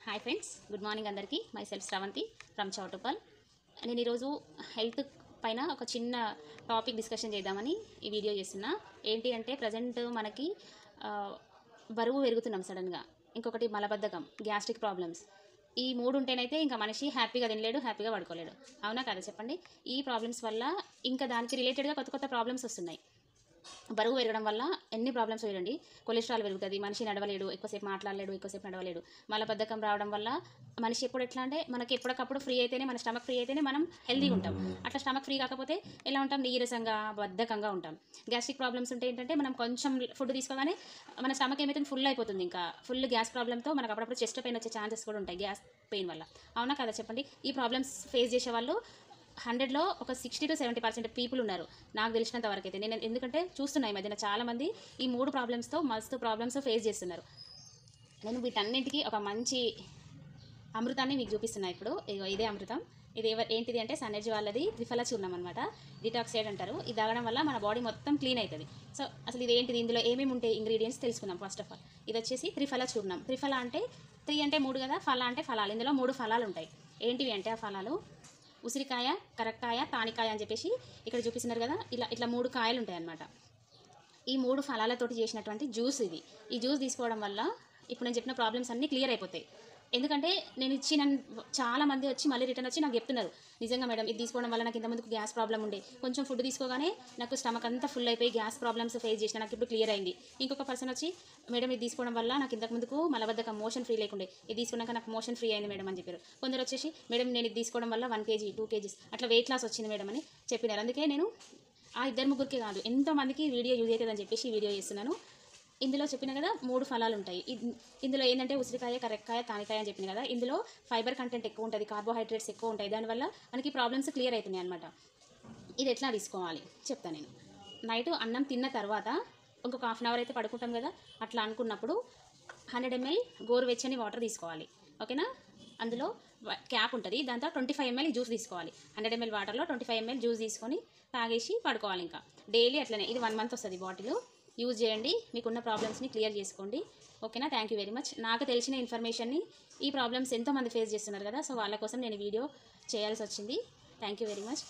Hi friends, good morning అందరికీ. My self Sravanthi from Choutuppal. నేను ఈరోజు హెల్త్ పైన ఒక చిన్న టాపిక్ డిస్కషన్ చేద్దామని ఈ వీడియో చేస్తున్నా. ఏంటి అంటే ప్రజెంట్ మనకి బరువు పెరుగుతున్నాం సడన్గా. ఇంకొకటి మలబద్ధకం, గ్యాస్ట్రిక్ ప్రాబ్లమ్స్. ఈ మూడు ఉంటేనైతే ఇంకా మనిషి హ్యాపీగా తినలేడు, హ్యాపీగా పడుకోలేడు. అవునా కదా చెప్పండి? ఈ ప్రాబ్లమ్స్ వల్ల ఇంకా దానికి రిలేటెడ్గా కొత్త కొత్త ప్రాబ్లమ్స్ వస్తున్నాయి. బరువు పెరగడం వల్ల ఎన్ని ప్రాబ్లమ్స్ చూడండి. కొలెస్ట్రాల్ పెరుగుతుంది, మనిషి నడవలేడు, ఎక్కువసేపు మాట్లాడలేడు, ఎక్కువసేపు నడవలేడు. మలబద్ధకం రావడం వల్ల మనిషి ఎప్పుడు ఎట్లా అంటే మనకి ఎప్పటికప్పుడు ఫ్రీ అయితేనే, మన స్టమక్ ఫ్రీ అయితేనే మనం హెల్తీగా ఉంటాం. అట్లా స్టమక్ ఫ్రీ కాకపోతే ఎలా ఉంటాం? నీరసంగా, బద్ధకంగా ఉంటాం. గ్యాస్ట్రిక్ ప్రాబ్లమ్స్ ఉంటే ఏంటంటే మనం కొంచెం ఫుడ్ తీసుకోగానే మన స్టమక్ ఏమైతే ఫుల్ అయిపోతుంది. ఇంకా ఫుల్ గ్యాస్ ప్రాబ్లంతో మనకు అప్పుడప్పుడు చెస్ట్ పెయిన్ వచ్చే ఛాన్సెస్ కూడా ఉంటాయి గ్యాస్ పెయిన్ వల్ల. అవునా కదా చెప్పండి? ఈ ప్రాబ్లమ్స్ ఫేస్ చేసే వాళ్ళు 100లో ఒక 60 to 70% పీపుల్ ఉన్నారు నాకు తెలిసినంత వరకు అయితే. నేను ఎందుకంటే చూస్తున్నాయి మధ్యన చాలామంది ఈ మూడు ప్రాబ్లమ్స్తో మస్తు ప్రాబ్లమ్స్ ఫేస్ చేస్తున్నారు. నేను వీటన్నింటికి ఒక మంచి అమృతాన్ని మీకు చూపిస్తున్నా ఇప్పుడు. ఇదే అమృతం. ఇది ఏంటిది అంటే సన్నెర్జీ వాళ్ళది త్రిఫల చూర్ణం అనమాట. డిటాక్సైడ్ అంటారు. ఇది తాగడం వల్ల మన బాడీ మొత్తం క్లీన్ అవుతుంది. సో అసలు ఇది ఏంటిది, ఇందులో ఏమేమి ఉంటాయి ఇంగ్రీడియంట్స్ తెలుసుకుందాం. ఫస్ట్ ఆఫ్ ఆల్ ఇది వచ్చేసి త్రిఫల చూర్ణం. త్రిఫల అంటే 3 అంటే 3 కదా, ఫల అంటే ఫలాలు. ఇందులో 3 ఫలాలు ఉంటాయి. ఏంటివి అంటే ఆ ఫలాలు ఉసిరికాయ, కరక్కాయ, తానికాయ అని చెప్పేసి ఇక్కడ చూపిస్తున్నారు కదా. ఇట్లా 3 కాయలు ఉంటాయి అన్నమాట. ఈ 3 ఫలాలతోటి చేసినటువంటి జ్యూస్ ఇది. ఈ జ్యూస్ తీసుకోవడం వల్ల ఇప్పుడు నేను చెప్పిన ప్రాబ్లమ్స్ అన్నీ క్లియర్ అయిపోతాయి. ఎందుకంటే నేను చాలా మంది వచ్చి మళ్ళీ రిటర్న్ వచ్చి నాకు చెప్తున్నారు, నిజంగా మేడం ఇది తీసుకోవడం వల్ల నాకు ఇంతకుముందుకు గ్యాస్ ప్రాబ్లం ఉండే, కొంచెం ఫుడ్ తీసుకోగానే నాకు స్టమక్ అంతా ఫుల్ అయిపోయి గ్యాస్ ప్రాబ్లమ్స్ ఫేస్ చేసిన, నాకు ఇప్పుడు క్లియర్ అయింది. ఇంకొక పర్సన్ వచ్చి మేడం ఇది తీసుకోవడం వల్ల నాకు ఇంతకుముందుకు మలబద్ధకం, మోషన్ ఫ్రీ లేకుండే, ఇది తీసుకున్నాక నాకు మోషన్ ఫ్రీ అయింది మేడం అని చెప్పారు. కొందరు వచ్చేసి మేడం నేను ఇది తీసుకోవడం వల్ల 1 kg 2 kgs అట్లా వెయిట్ లాస్ వచ్చింది మేడం అని చెప్పినారు. అందుకే నేను ఆ 2-3కి కాదు ఎంతోమందికి వీడియో యూజ్ అవుతుందని చెప్పేసి వీడియో చేస్తున్నాను. ఇందులో చెప్పిన కదా 3 ఫలాలు ఉంటాయి. ఇందులో ఏంటంటే ఉసిరికాయ, కరక్కాయ, తానికాయ అని చెప్పిన కదా. ఇందులో ఫైబర్ కంటెంట్ ఎక్కువ ఉంటుంది, కార్బోహైడ్రేట్స్ ఎక్కువ ఉంటాయి. దానివల్ల మనకి ప్రాబ్లమ్స్ క్లియర్ అవుతున్నాయి అనమాట. ఇది ఎట్లా తీసుకోవాలి చెప్తాను నేను. నైట్ అన్నం తిన్న తర్వాత ఇంకొక 1/2 అవర్ అయితే పడుకుంటాం కదా, అట్లా అనుకున్నప్పుడు 100 ml గోరువెచ్చని వాటర్ తీసుకోవాలి. ఓకేనా? అందులో క్యాప్ ఉంటుంది, దాంతో 25 ml జ్యూస్ తీసుకోవాలి. 100 ml వాటర్లో 25 ml జ్యూస్ తీసుకొని తాగేసి పడుకోవాలి. ఇంకా డైలీ అట్లనే. ఇది 1 month వస్తుంది బాటిల్. యూజ్ చేయండి, మీకున్న ప్రాబ్లమ్స్ని క్లియర్ చేసుకోండి. ఓకేనా? Thank you very much. నాకు తెలిసిన ఇన్ఫర్మేషన్ని, ఈ ప్రాబ్లమ్స్ ఎంతోమంది ఫేస్ చేస్తున్నారు కదా, సో వాళ్ళ కోసం నేను వీడియో చేయాల్సి వచ్చింది. Thank you very much.